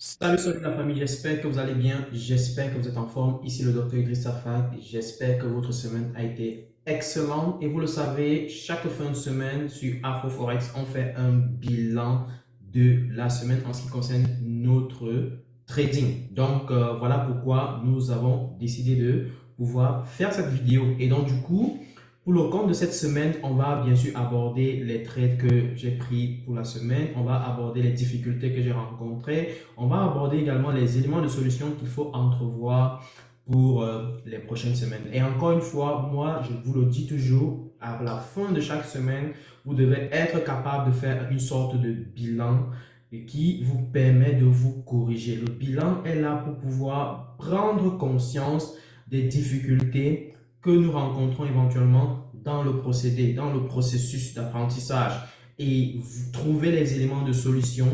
Salut la famille, j'espère que vous allez bien, j'espère que vous êtes en forme. Ici le docteur Idriss Safak, j'espère que votre semaine a été excellente. Et vous le savez, chaque fin de semaine sur AfroForex, on fait un bilan de la semaine en ce qui concerne notre trading. Donc voilà pourquoi nous avons décidé de pouvoir faire cette vidéo. Et donc du coup, pour le compte de cette semaine, on va bien sûr aborder les trades que j'ai pris pour la semaine, on va aborder les difficultés que j'ai rencontrées, on va aborder également les éléments de solution qu'il faut entrevoir pour les prochaines semaines. Et encore une fois, moi, je vous le dis toujours, à la fin de chaque semaine, vous devez être capable de faire une sorte de bilan qui vous permet de vous corriger. Le bilan est là pour pouvoir prendre conscience des difficultés que nous rencontrons éventuellement dans le procédé, dans le processus d'apprentissage et vous trouver les éléments de solution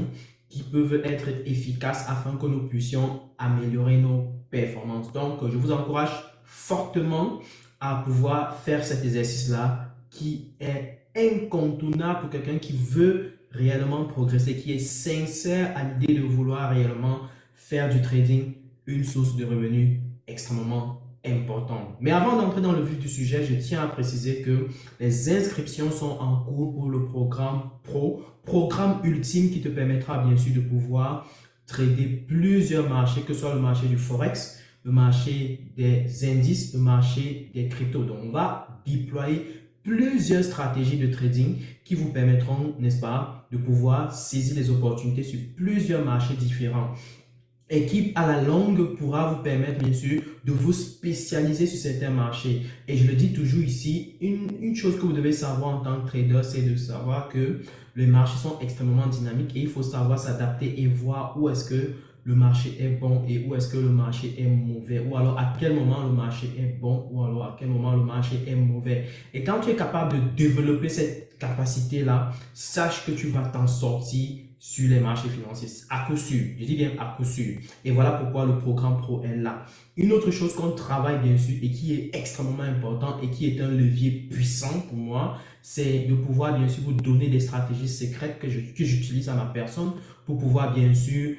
qui peuvent être efficaces afin que nous puissions améliorer nos performances. Donc, je vous encourage fortement à pouvoir faire cet exercice-là qui est incontournable pour quelqu'un qui veut réellement progresser, qui est sincère à l'idée de vouloir réellement faire du trading une source de revenus extrêmement importante. Mais avant d'entrer dans le vif du sujet, je tiens à préciser que les inscriptions sont en cours pour le programme Pro, programme ultime qui te permettra bien sûr de pouvoir trader plusieurs marchés, que ce soit le marché du Forex, le marché des indices, le marché des cryptos. Donc, on va déployer plusieurs stratégies de trading qui vous permettront, n'est-ce pas, de pouvoir saisir les opportunités sur plusieurs marchés différents et qui à la longue pourra vous permettre bien sûr de vous spécialiser sur certains marchés. Et je le dis toujours ici, une chose que vous devez savoir en tant que trader, c'est de savoir que les marchés sont extrêmement dynamiques et il faut savoir s'adapter et voir où est-ce que le marché est bon et où est-ce que le marché est mauvais, ou alors à quel moment le marché est bon ou alors à quel moment le marché est mauvais. Et quand tu es capable de développer cette capacité-là, sache que tu vas t'en sortir sur les marchés financiers, à coup sûr, je dis bien à coup sûr. Et voilà pourquoi le programme Pro est là. Une autre chose qu'on travaille bien sûr et qui est extrêmement important et qui est un levier puissant pour moi, c'est de pouvoir bien sûr vous donner des stratégies secrètes que j'utilise à ma personne pour pouvoir bien sûr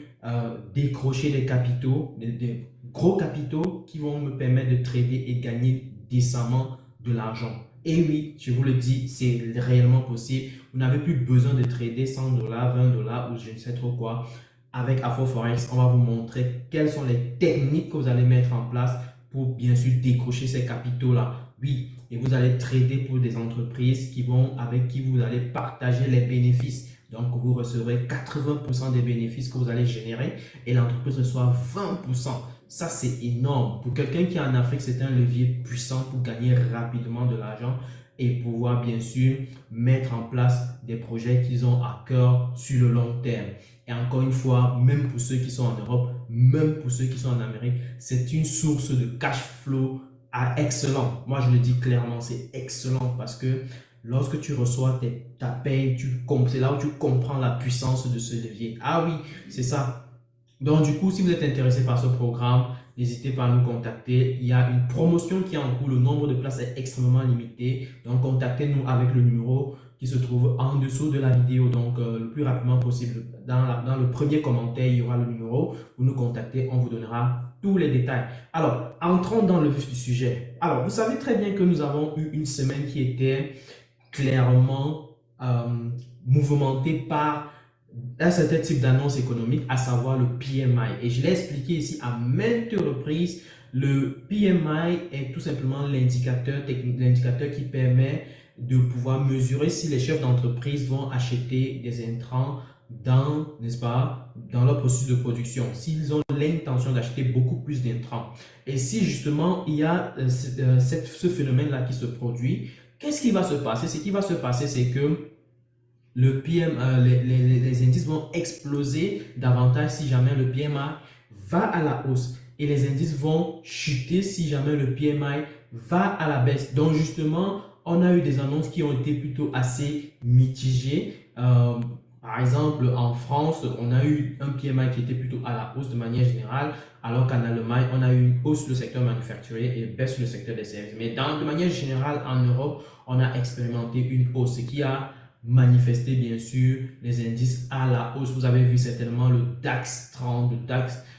décrocher des capitaux, des gros capitaux qui vont me permettre de trader et gagner décemment de l'argent. Et oui, je vous le dis, c'est réellement possible. Vous n'avez plus besoin de trader 100 dollars, 20 dollars ou je ne sais trop quoi. Avec AfroForex, on va vous montrer quelles sont les techniques que vous allez mettre en place pour bien sûr décrocher ces capitaux-là. Oui, et vous allez trader pour des entreprises avec qui vous allez partager les bénéfices. Donc, vous recevrez 80% des bénéfices que vous allez générer et l'entreprise reçoit 20%. Ça, c'est énorme. Pour quelqu'un qui est en Afrique, c'est un levier puissant pour gagner rapidement de l'argent et pouvoir bien sûr mettre en place des projets qu'ils ont à cœur sur le long terme. Et encore une fois, même pour ceux qui sont en Europe, même pour ceux qui sont en Amérique, c'est une source de cash flow excellent. Moi, je le dis clairement, c'est excellent parce que lorsque tu reçois ta paye, c'est là où tu comprends la puissance de ce levier. Ah oui, c'est ça. Donc, du coup, si vous êtes intéressé par ce programme, n'hésitez pas à nous contacter. Il y a une promotion qui est en cours. Le nombre de places est extrêmement limité. Donc, contactez-nous avec le numéro qui se trouve en dessous de la vidéo. Donc, le plus rapidement possible. Dans le premier commentaire, il y aura le numéro. Vous nous contactez, on vous donnera tous les détails. Alors, entrons dans le vif du sujet. Alors, vous savez très bien que nous avons eu une semaine qui était clairement mouvementée par un certain type d'annonce économique, à savoir le PMI. Et je l'ai expliqué ici à maintes reprises, le PMI est tout simplement l'indicateur technique, l'indicateur qui permet de pouvoir mesurer si les chefs d'entreprise vont acheter des intrants n'est-ce pas, dans leur processus de production, s'ils ont l'intention d'acheter beaucoup plus d'intrants. Et si justement il y a ce phénomène-là qui se produit, qu'est-ce qui va se passer? Ce qui va se passer, c'est que les indices vont exploser davantage si jamais le PMI va à la hausse et les indices vont chuter si jamais le PMI va à la baisse. Donc justement, on a eu des annonces qui ont été plutôt assez mitigées. Par exemple, en France, on a eu un PMI qui était plutôt à la hausse de manière générale, alors qu'en Allemagne, on a eu une hausse sur le secteur manufacturier et baisse sur le secteur des services. Mais de manière générale, en Europe, on a expérimenté une hausse, ce qui a manifester bien sûr les indices à la hausse. Vous avez vu certainement le DAX 30,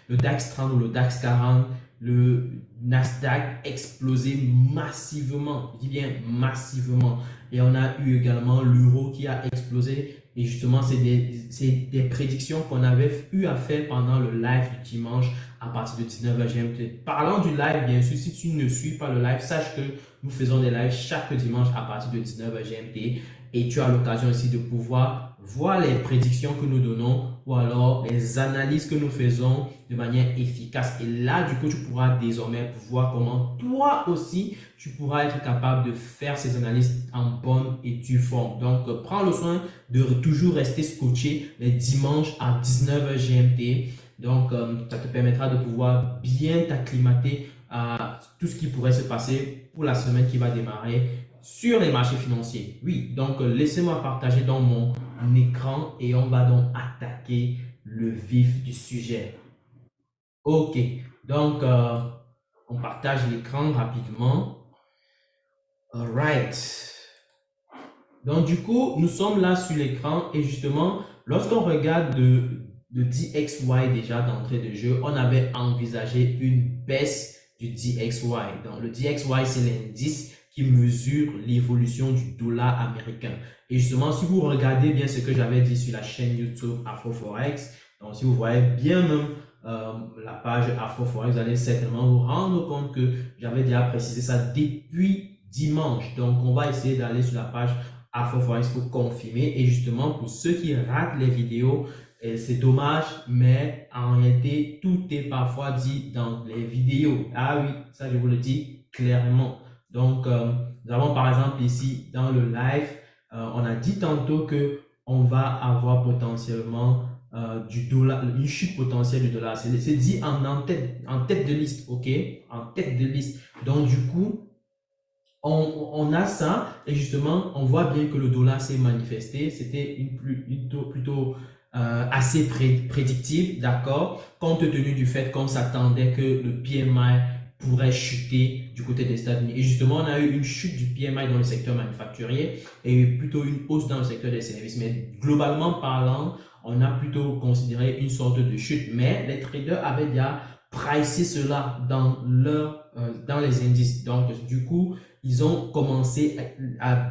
le DAX 30 ou le DAX 40, le Nasdaq exploser massivement, je dis bien massivement. Et on a eu également l'euro qui a explosé. Et justement, c'est des prédictions qu'on avait eu à faire pendant le live du dimanche à partir de 19h GMT. Parlant du live, bien sûr, si tu ne suis pas le live, sache que nous faisons des lives chaque dimanche à partir de 19h GMT. Et tu as l'occasion aussi de pouvoir voir les prédictions que nous donnons ou alors les analyses que nous faisons de manière efficace. Et là, du coup, tu pourras désormais voir comment toi aussi, tu pourras être capable de faire ces analyses en bonne et due forme. Donc, prends le soin de toujours rester scotché les dimanches à 19h GMT. Donc, ça te permettra de pouvoir bien t'acclimater à tout ce qui pourrait se passer pour la semaine qui va démarrer sur les marchés financiers. Oui, donc laissez-moi partager dans mon écran et on va donc attaquer le vif du sujet. Ok, donc on partage l'écran rapidement. Alright. Donc du coup, nous sommes là sur l'écran et justement, lorsqu'on regarde le DXY déjà d'entrée de jeu, on avait envisagé une baisse du DXY. Donc le DXY, c'est l'indice qui mesure l'évolution du dollar américain. Et justement, si vous regardez bien ce que j'avais dit sur la chaîne YouTube AfroForex, donc si vous voyez bien même la page AfroForex, vous allez certainement vous rendre compte que j'avais déjà précisé ça depuis dimanche. Donc, on va essayer d'aller sur la page AfroForex pour confirmer. Et justement, pour ceux qui ratent les vidéos, c'est dommage, mais en réalité, tout est parfois dit dans les vidéos. Ah oui, ça je vous le dis clairement. Donc, nous avons par exemple ici dans le live, on a dit tantôt que on va avoir potentiellement du dollar, une chute potentielle du dollar. C'est dit en tête de liste, ok? En tête de liste. Donc, du coup, on a ça et justement, on voit bien que le dollar s'est manifesté. C'était plutôt assez prédictible, d'accord, compte tenu du fait qu'on s'attendait que le PMI pourrait chuter du côté des États-Unis. Et justement, on a eu une chute du PMI dans le secteur manufacturier et plutôt une hausse dans le secteur des services. Mais globalement parlant, on a plutôt considéré une sorte de chute. Mais les traders avaient déjà pricé cela dans les indices. Donc, du coup, ils ont commencé à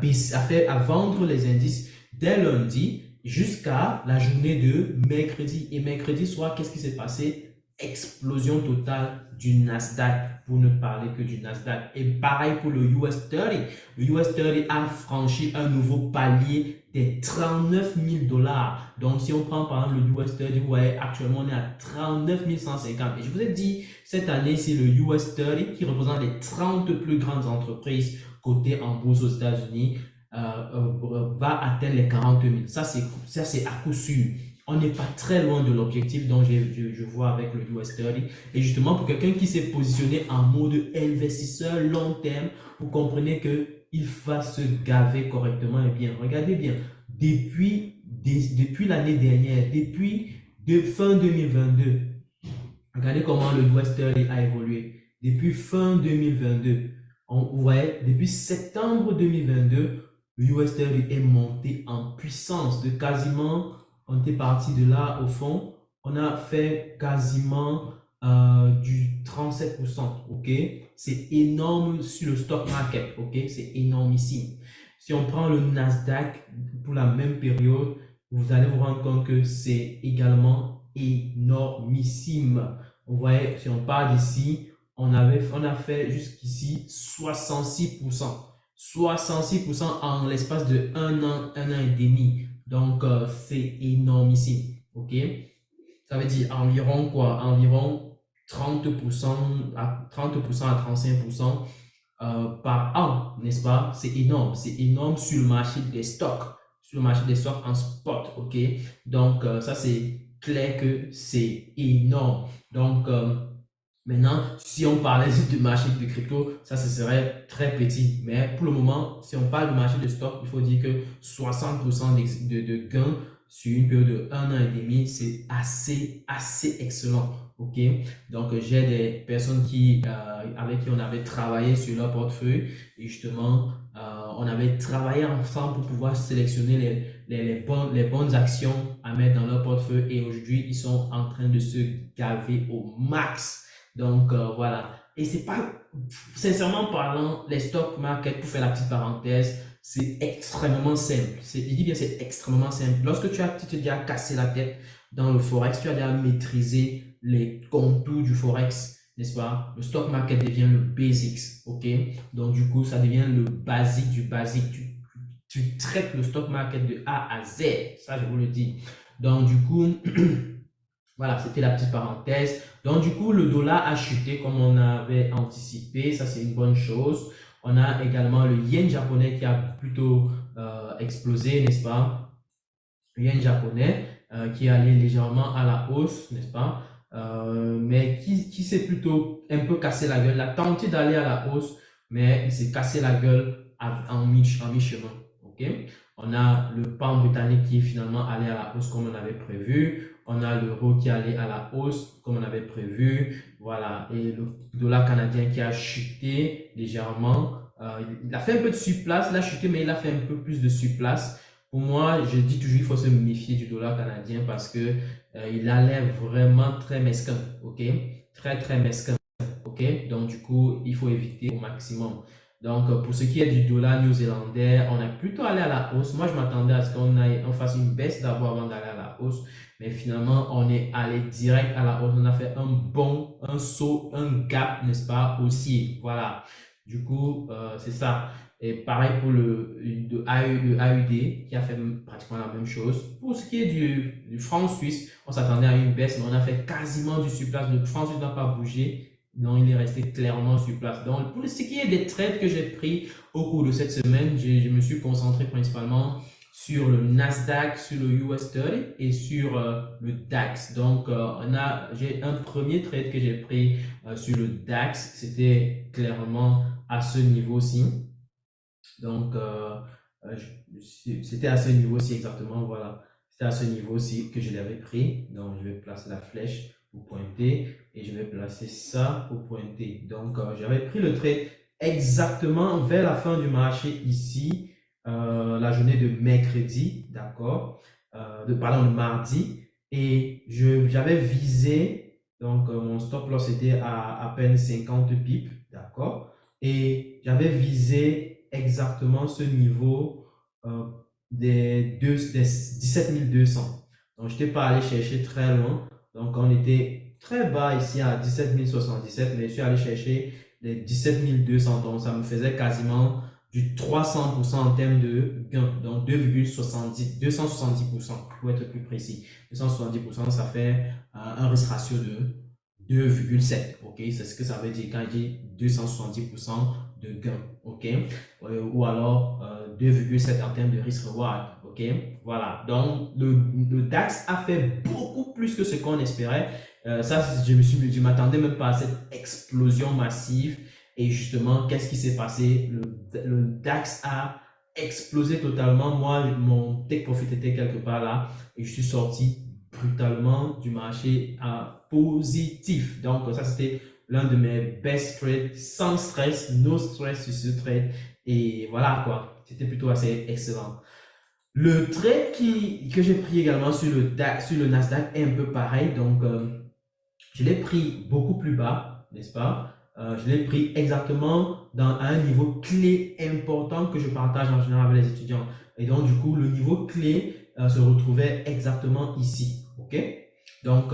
vendre les indices dès lundi jusqu'à la journée de mercredi. Et mercredi soir, qu'est-ce qui s'est passé? Explosion totale du Nasdaq, pour ne parler que du Nasdaq. Et pareil pour le US 30. Le US 30 a franchi un nouveau palier des 39 000 $. Donc, si on prend par exemple le US 30, vous voyez, actuellement, on est à 39 150. Et je vous ai dit, cette année, c'est le US 30 qui représente les 30 plus grandes entreprises cotées en bourse aux États-Unis, va atteindre les 40 000. Ça, c'est à coup sûr. On n'est pas très loin de l'objectif dont je vois avec le US 30. Et justement, pour quelqu'un qui s'est positionné en mode investisseur long terme, vous comprenez qu'il va se gaver correctement. Et bien, regardez bien, depuis l'année dernière, depuis fin 2022, regardez comment le US 30 a évolué. Depuis fin 2022, vous voyez, depuis septembre 2022, le US 30 est monté en puissance de quasiment, on était parti de là au fond, on a fait quasiment du 37%, ok? C'est énorme sur le stock market, ok? C'est énormissime. Si on prend le Nasdaq pour la même période, vous allez vous rendre compte que c'est également énormissime. Vous voyez, si on part d'ici, on a fait jusqu'ici 66%. 66% en l'espace de un an et demi. Donc, c'est énormissime. OK? Ça veut dire environ quoi? Environ 30% à 35% par an, n'est-ce pas? C'est énorme. C'est énorme sur le marché des stocks. Sur le marché des stocks en spot. OK? Donc, ça, c'est clair que c'est énorme. Donc, maintenant, si on parlait du marché de crypto, ça, ce serait très petit. Mais pour le moment, si on parle du marché de stock, il faut dire que 60% de gains sur une période de 1 an et demi, c'est assez excellent. OK? Donc, j'ai des personnes avec qui on avait travaillé sur leur portefeuille et justement, on avait travaillé ensemble pour pouvoir sélectionner les bonnes actions à mettre dans leur portefeuille et aujourd'hui, ils sont en train de se gaver au max. Donc, voilà. Et c'est pas, sincèrement parlant, les stock market, pour faire la petite parenthèse, c'est extrêmement simple. Je dis bien, c'est extrêmement simple. Lorsque tu t'es déjà cassé la tête dans le Forex, tu as déjà maîtrisé les contours du Forex, n'est-ce pas? Le stock market devient le basics, ok? Donc, du coup, ça devient le basique du basique. Tu traites le stock market de A à Z, ça, je vous le dis. Donc, du coup, voilà, c'était la petite parenthèse. Donc, du coup, le dollar a chuté comme on avait anticipé. Ça, c'est une bonne chose. On a également le yen japonais qui a plutôt explosé, n'est-ce pas? Le yen japonais qui est allé légèrement à la hausse, n'est-ce pas? Mais qui s'est plutôt un peu cassé la gueule. Il a tenté d'aller à la hausse, mais il s'est cassé la gueule en mi-chemin. Ok? On a le pound britannique qui est finalement allé à la hausse comme on avait prévu. On a l'euro qui est allé à la hausse comme on avait prévu. Voilà. Et le dollar canadien qui a chuté légèrement. Il a fait un peu de surplace. Il a chuté, mais il a fait un peu plus de surplace. Pour moi, je dis toujours, il faut se méfier du dollar canadien parce que il a l'air vraiment très mesquin, ok? Très mesquin, ok? Donc, du coup, il faut éviter au maximum. Donc, pour ce qui est du dollar néo-zélandais, on est plutôt allé à la hausse. Moi, je m'attendais à ce qu'on fasse une baisse d'abord avant d'aller à la hausse. Mais finalement, on est allé direct à la hausse. On a fait un saut, un gap, n'est-ce pas, haussier. Voilà. Du coup, c'est ça. Et pareil pour le AUD qui a fait pratiquement la même chose. Pour ce qui est du franc suisse, on s'attendait à une baisse, mais on a fait quasiment du surplace. Le franc suisse n'a pas bougé. Non, il est resté clairement sur place. Donc, pour ce qui est des trades que j'ai pris au cours de cette semaine, je me suis concentré principalement sur le Nasdaq, sur le US 30 et sur le DAX. Donc, j'ai un premier trade que j'ai pris sur le DAX. C'était clairement à ce niveau-ci. Donc, c'était à ce niveau-ci exactement, voilà. C'était à ce niveau-ci que je l'avais pris. Donc, je vais placer la flèche pour pointer et je vais placer ça pour pointer. Donc, j'avais pris le trade exactement vers la fin du marché ici, la journée de mercredi, d'accord, pardon, de mardi. Et j'avais visé, donc mon stop loss était à peine 50 pips, d'accord. Et j'avais visé exactement ce niveau des 17 200. Donc, je n'étais pas allé chercher très loin. Donc, on était très bas ici à 17 077, mais je suis allé chercher les 17 200. Donc, ça me faisait quasiment du 300% en termes de gain. Donc, 270% pour être plus précis. 270%, ça fait un risk ratio de 2,7. OK, c'est ce que ça veut dire quand je dis 270% de gain. OK, ou alors 2,7 en termes de risk reward. OK, voilà. Donc, le DAX a fait beaucoup plus que ce qu'on espérait. Ça, je m'attendais même pas à cette explosion massive. Et justement, qu'est-ce qui s'est passé? Le DAX a explosé totalement. Moi, mon take profit était quelque part là et je suis sorti brutalement du marché à positif. Donc, ça, c'était l'un de mes best trades sans stress, no stress sur ce trade. Et voilà quoi, c'était plutôt assez excellent. Le trade que j'ai pris également sur le Nasdaq est un peu pareil. Donc, je l'ai pris beaucoup plus bas, n'est-ce pas? Je l'ai pris exactement à un niveau clé important que je partage en général avec les étudiants. Et donc, du coup, le niveau clé se retrouvait exactement ici. OK? Donc,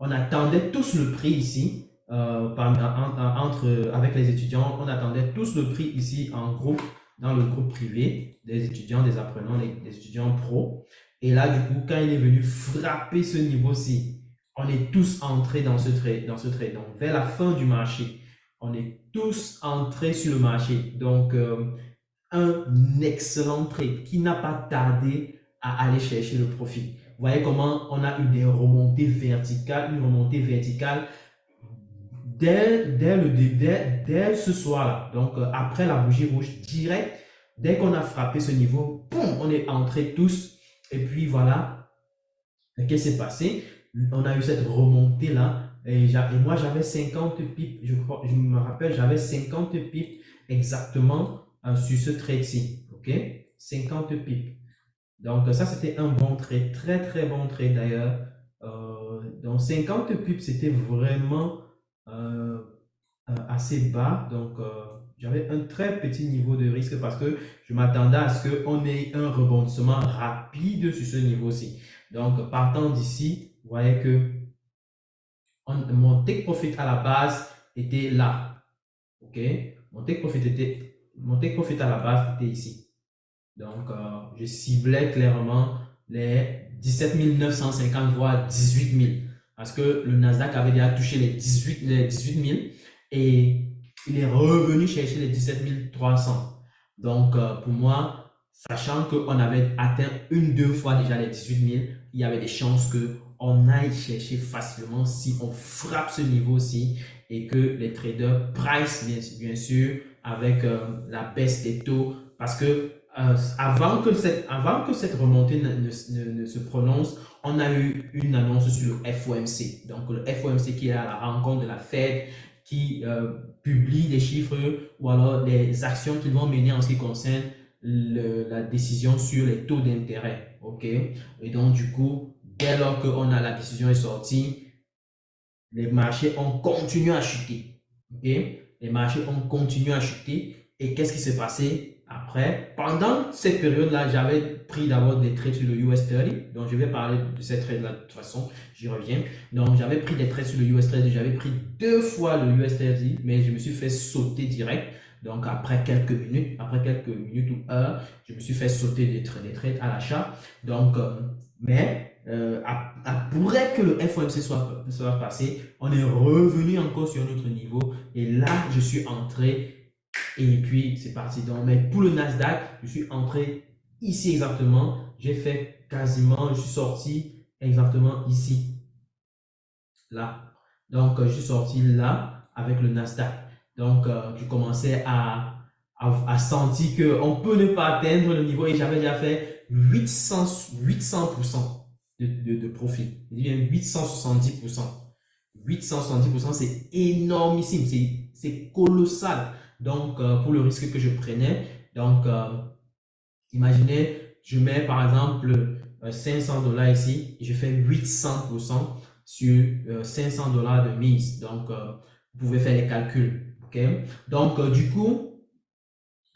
on attendait tous le prix ici. Avec les étudiants, on attendait tous le prix ici en groupe, dans le groupe privé des étudiants, des apprenants, des étudiants pro. Et là, du coup, quand il est venu frapper ce niveau-ci, on est tous entrés dans ce trade. Donc, vers la fin du marché, on est tous entrés sur le marché. Donc, un excellent trade qui n'a pas tardé à aller chercher le profit. Vous voyez comment on a eu des remontées verticales, une remontée verticale dès ce soir-là. Donc, après la bougie rouge, direct, dès qu'on a frappé ce niveau, boum, on est entrés tous. Et puis voilà, Et qu'est-ce qui s'est passé? On a eu cette remontée-là. Et moi, j'avais 50 pips, je crois, je me rappelle, j'avais 50 pips exactement sur ce trade-ci. OK? 50 pips. Donc, ça, c'était un bon trade, très, très bon trade d'ailleurs. Donc, 50 pips, c'était vraiment euh, assez bas. Donc, j'avais un très petit niveau de risque parce que je m'attendais à ce qu'on ait un rebondissement rapide sur ce niveau-ci. Donc, partant d'ici, vous voyez que mon take profit à la base était là. OK? Mon take profit à la base était ici. Donc, je ciblais clairement les 17 950 voire 18 000 parce que le Nasdaq avait déjà touché les 18 000 et il est revenu chercher les 17 300. Donc, pour moi, sachant qu'on avait atteint deux fois déjà les 18 000, il y avait des chances qu'on aille chercher facilement si on frappe ce niveau-ci et que les traders price bien sûr avec la baisse des taux parce que avant que cette remontée ne se prononce, on a eu une annonce sur le FOMC. Donc, le FOMC qui est à la rencontre de la Fed, qui publie des chiffres ou alors des actions qu'ils vont mener en ce qui concerne la décision sur les taux d'intérêt. OK? Et donc, du coup, dès lors que la décision est sortie, les marchés ont continué à chuter. OK? Les marchés ont continué à chuter. Et qu'est-ce qui s'est passé après? Pendant cette période-là, j'avais pris d'abord des trades sur le US30. Donc, je vais parler de cette trade-là de toute façon. J'y reviens. Donc, j'avais pris des trades sur le US30. J'avais pris deux fois le US30, mais je me suis fait sauter direct. Donc, après quelques minutes ou heures, je me suis fait sauter des trades à l'achat. Donc, mais pourrait que le FOMC soit passé, on est revenu encore sur notre niveau et là je suis entré et puis c'est parti. Donc, mais pour le Nasdaq, je suis entré ici exactement, j'ai fait quasiment, je suis sorti exactement ici, là. Donc je suis sorti là avec le Nasdaq. Donc je commençais à sentir qu'on peut ne pas atteindre le niveau et j'avais déjà fait 800% de profit. Je dis bien 870%. 870%, c'est énormissime, c'est colossal. Donc, pour le risque que je prenais, donc, imaginez, je mets par exemple 500 dollars ici et je fais 800% sur 500 dollars de mise. Donc, vous pouvez faire les calculs. OK? Donc, du coup,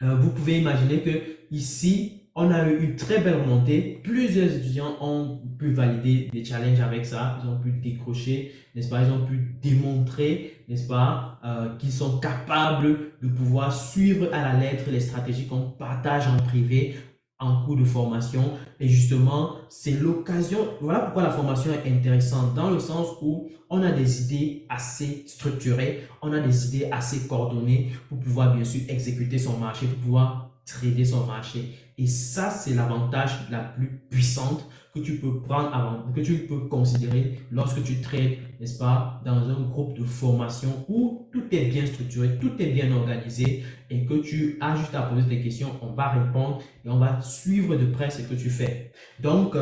vous pouvez imaginer que ici, on a eu une très belle remontée. Plusieurs étudiants ont pu valider des challenges avec ça. Ils ont pu décrocher, n'est-ce pas? Ils ont pu démontrer, n'est-ce pas, qu'ils sont capables de pouvoir suivre à la lettre les stratégies qu'on partage en privé en cours de formation. Et justement, c'est l'occasion. Voilà pourquoi la formation est intéressante dans le sens où on a des idées assez structurées, on a des idées assez coordonnées pour pouvoir bien sûr exécuter son marché, pour pouvoir trader son marché. Et ça, c'est l'avantage la plus puissante que tu peux prendre avant, que tu peux considérer lorsque tu trades, n'est-ce pas, dans un groupe de formation où tout est bien structuré, tout est bien organisé et que tu as juste à poser des questions, on va répondre et on va suivre de près ce que tu fais. Donc,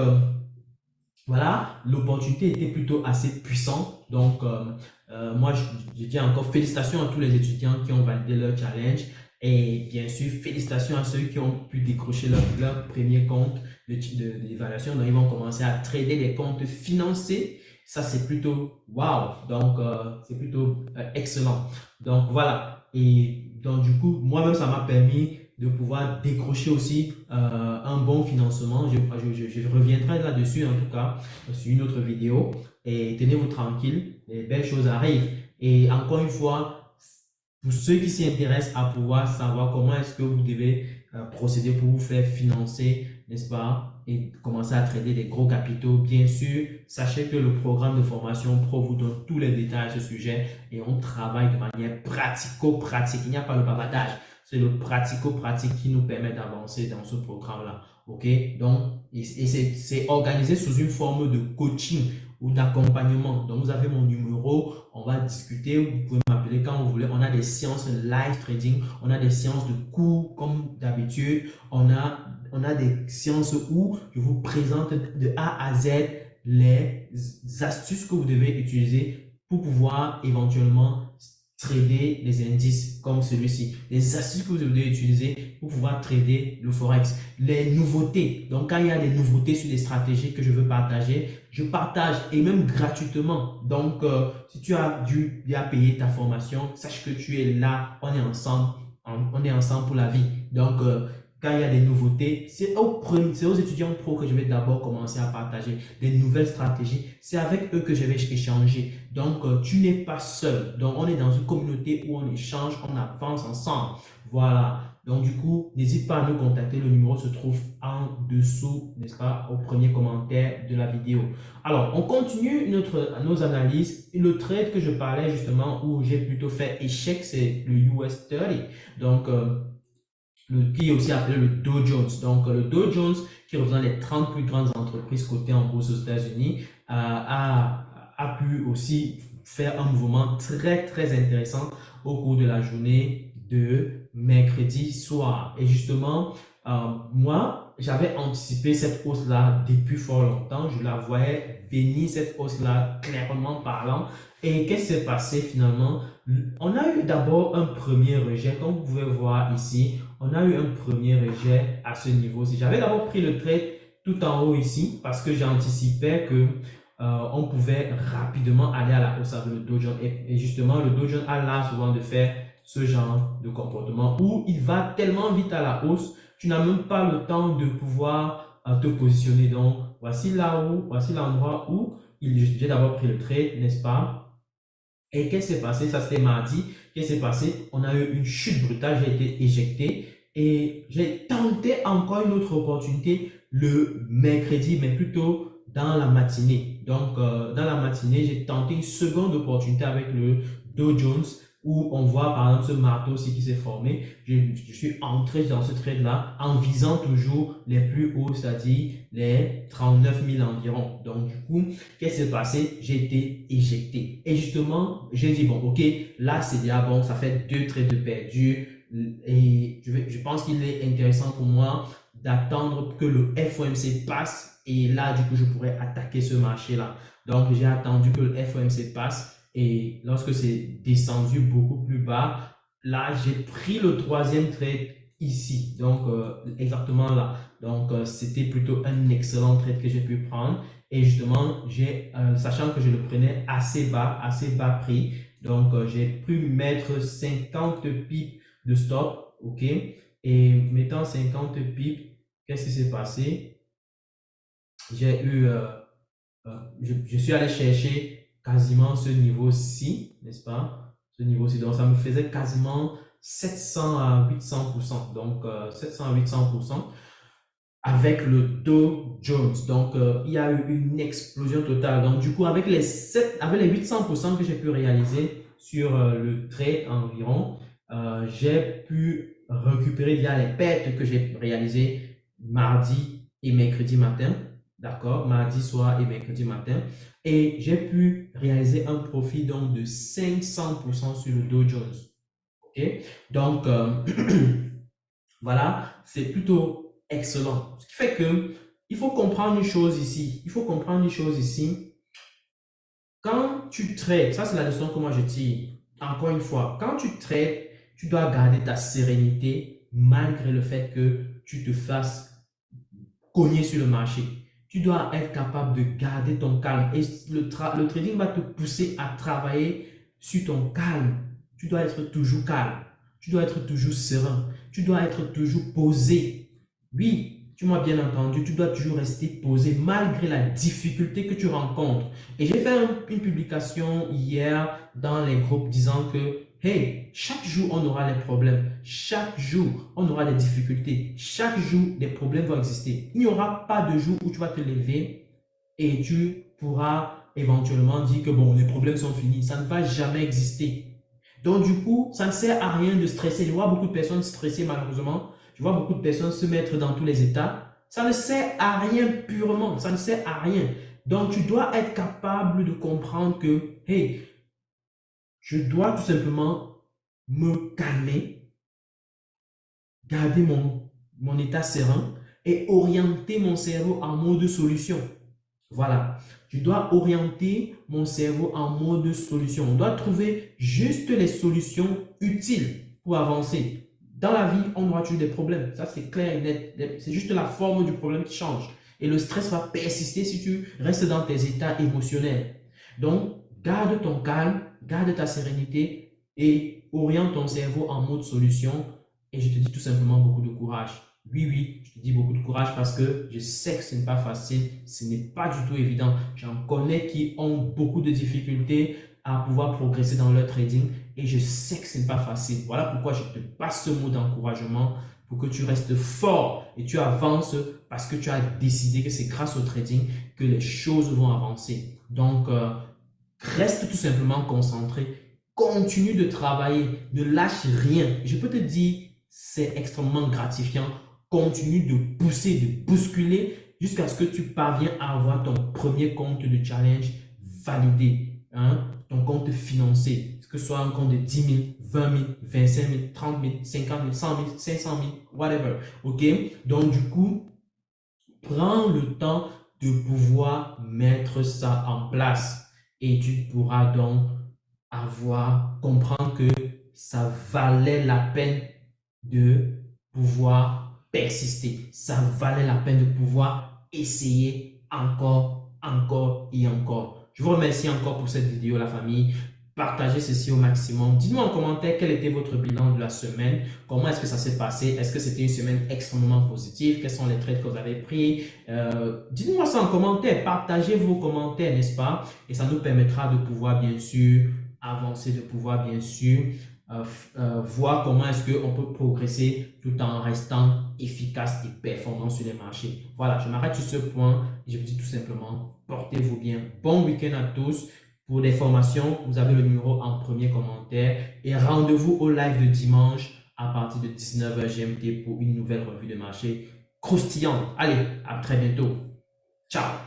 voilà, l'opportunité était plutôt assez puissante. Donc, moi, je dis encore félicitations à tous les étudiants qui ont validé leur challenge. Et bien sûr, félicitations à ceux qui ont pu décrocher leur premier compte d'évaluation. Donc, ils vont commencer à trader des comptes financés. Ça, c'est plutôt wow. Donc, c'est plutôt excellent. Donc, voilà. Et donc, du coup, moi-même, ça m'a permis de pouvoir décrocher aussi un bon financement. Je reviendrai là-dessus en tout cas sur une autre vidéo. Et tenez-vous tranquille, les belles choses arrivent. Et encore une fois, pour ceux qui s'y intéressent à pouvoir savoir comment est-ce que vous devez procéder pour vous faire financer, n'est-ce pas, et commencer à trader des gros capitaux, bien sûr, sachez que le programme de formation pro vous donne tous les détails à ce sujet et on travaille de manière pratico-pratique. Il n'y a pas le bavardage. C'est le pratico-pratique qui nous permet d'avancer dans ce programme-là. OK? Donc, c'est organisé sous une forme de coaching ou d'accompagnement. Donc, vous avez mon numéro, on va discuter, vous pouvez m'appeler quand vous voulez. On a des séances live trading, on a des séances de cours comme d'habitude, on a des séances où je vous présente de A à Z les astuces que vous devez utiliser pour pouvoir éventuellement trader les indices comme celui-ci. Les astuces que vous devez utiliser pour pouvoir trader le Forex. Les nouveautés. Donc, quand il y a des nouveautés sur les stratégies que je veux partager, je partage et même gratuitement. Donc, si tu as dû bien payer ta formation, sache que tu es là, on est ensemble. On est ensemble pour la vie. Donc, quand il y a des nouveautés, c'est aux étudiants pro que je vais d'abord commencer à partager des nouvelles stratégies. C'est avec eux que je vais échanger. Donc, tu n'es pas seul. Donc, on est dans une communauté où on échange, on avance ensemble. Voilà. Donc, du coup, n'hésite pas à nous contacter. Le numéro se trouve en dessous, n'est-ce pas, au premier commentaire de la vidéo. Alors, on continue nos analyses. Le trade que je parlais justement, où j'ai plutôt fait échec, c'est le US 30. Donc, qui est aussi appelé le Dow Jones. Donc, le Dow Jones, qui représente les 30 plus grandes entreprises cotées en bourse aux États-Unis, a pu aussi faire un mouvement très, très intéressant au cours de la journée de mercredi soir. Et justement, moi, j'avais anticipé cette hausse-là depuis fort longtemps. Je la voyais venir, cette hausse-là, clairement parlant. Et qu'est-ce qui s'est passé finalement? On a eu d'abord un premier rejet, comme vous pouvez voir ici. On a eu un premier rejet à ce niveau-ci. J'avais d'abord pris le trade tout en haut ici parce que j'anticipais que on pouvait rapidement aller à la hausse avec le Dow Jones. Et justement, le Dow Jones a l'art souvent de faire ce genre de comportement où il va tellement vite à la hausse, tu n'as même pas le temps de pouvoir te positionner. Donc, voici l'endroit où j'ai d'abord pris le trade, n'est-ce pas? Et qu'est-ce qui s'est passé? Ça, c'était mardi. Qu'est-ce qui s'est passé? On a eu une chute brutale, j'ai été éjecté et j'ai tenté encore une autre opportunité le mercredi, mais plutôt dans la matinée. Donc, dans la matinée, j'ai tenté une seconde opportunité avec le Dow Jones où on voit par exemple ce marteau aussi qui s'est formé. Je suis entré dans ce trade-là en visant toujours les plus hauts, c'est-à-dire les 39 000 environ. Donc, du coup, qu'est-ce qui s'est passé? J'ai été éjecté. Et justement, j'ai dit, bon, ok, là, c'est déjà bon, ça fait 2 trades de perdu. Et je pense qu'il est intéressant pour moi d'attendre que le FOMC passe. Et là, du coup, je pourrais attaquer ce marché-là. Donc, j'ai attendu que le FOMC passe. Et lorsque c'est descendu beaucoup plus bas, là, j'ai pris le troisième trade ici. Donc, exactement là. Donc, c'était plutôt un excellent trade que j'ai pu prendre. Et justement, sachant que je le prenais assez bas prix, donc j'ai pu mettre 50 pips de stop, ok? Et mettant 50 pips, qu'est-ce qui s'est passé? J'ai eu, je suis allé chercher quasiment ce niveau-ci, n'est-ce pas? Ce niveau-ci, donc ça me faisait quasiment 700 à 800%. Donc 700 à 800% avec le Dow Jones. Donc, il y a eu une explosion totale. Donc, du coup, avec les 800% que j'ai pu réaliser sur le trade environ, j'ai pu récupérer via les pertes que j'ai réalisées mardi et mercredi matin. D'accord? Mardi soir et mercredi matin. Et j'ai pu réaliser un profit donc de 500% sur le Dow Jones. OK? Donc, voilà, c'est plutôt excellent. Ce qui fait que il faut comprendre une chose ici. Il faut comprendre une chose ici. Quand tu traites, ça c'est la leçon que moi je tire. Encore une fois, quand tu traites, tu dois garder ta sérénité malgré le fait que tu te fasses cogner sur le marché. Tu dois être capable de garder ton calme. Et le trading va te pousser à travailler sur ton calme. Tu dois être toujours calme. Tu dois être toujours serein. Tu dois être toujours posé. Oui, tu m'as bien entendu. Tu dois toujours rester posé malgré la difficulté que tu rencontres. Et j'ai fait une publication hier dans les groupes disant que hey, chaque jour, on aura des problèmes. Chaque jour, on aura des difficultés. Chaque jour, des problèmes vont exister. Il n'y aura pas de jour où tu vas te lever et tu pourras éventuellement dire que bon, les problèmes sont finis. Ça ne va jamais exister. Donc, du coup, ça ne sert à rien de stresser. Je vois beaucoup de personnes stresser malheureusement. Je vois beaucoup de personnes se mettre dans tous les états. Ça ne sert à rien purement. Ça ne sert à rien. Donc, tu dois être capable de comprendre que, hey, je dois tout simplement me calmer, garder mon état serein et orienter mon cerveau en mode solution. Voilà. Je dois orienter mon cerveau en mode solution. On doit trouver juste les solutions utiles pour avancer. Dans la vie, on aura toujours des problèmes. Ça, c'est clair et net. C'est juste la forme du problème qui change. Et le stress va persister si tu restes dans tes états émotionnels. Donc, garde ton calme, garde ta sérénité et oriente ton cerveau en mode solution. Et je te dis tout simplement beaucoup de courage. Oui, oui, je te dis beaucoup de courage parce que je sais que ce n'est pas facile, ce n'est pas du tout évident. J'en connais qui ont beaucoup de difficultés à pouvoir progresser dans leur trading et je sais que ce n'est pas facile. Voilà pourquoi je te passe ce mot d'encouragement pour que tu restes fort et tu avances parce que tu as décidé que c'est grâce au trading que les choses vont avancer. Donc, reste tout simplement concentré, continue de travailler, ne lâche rien. Je peux te dire, c'est extrêmement gratifiant. Continue de pousser, de bousculer jusqu'à ce que tu parviens à avoir ton premier compte de challenge validé. Hein? Ton compte financé, que ce soit un compte de 10 000, 20 000, 25 000, 30 000, 50 000, 100 000, 500 000, whatever. OK? Donc, du coup, prends le temps de pouvoir mettre ça en place et tu pourras donc comprendre que ça valait la peine de pouvoir persister. Ça valait la peine de pouvoir essayer encore, encore et encore. Je vous remercie encore pour cette vidéo, la famille. Partagez ceci au maximum. Dites-moi en commentaire quel était votre bilan de la semaine. Comment est-ce que ça s'est passé? Est-ce que c'était une semaine extrêmement positive? Quels sont les trades que vous avez pris? Dites-moi ça en commentaire. Partagez vos commentaires, n'est-ce pas? Et ça nous permettra de pouvoir, bien sûr, avancer, de pouvoir, bien sûr, voir comment est-ce qu'on peut progresser tout en restant efficace et performant sur les marchés. Voilà, je m'arrête sur ce point et je vous dis tout simplement, portez-vous bien. Bon week-end à tous. Pour des formations, vous avez le numéro en premier commentaire et rendez-vous au live de dimanche à partir de 19h GMT pour une nouvelle revue de marché croustillante. Allez, à très bientôt. Ciao.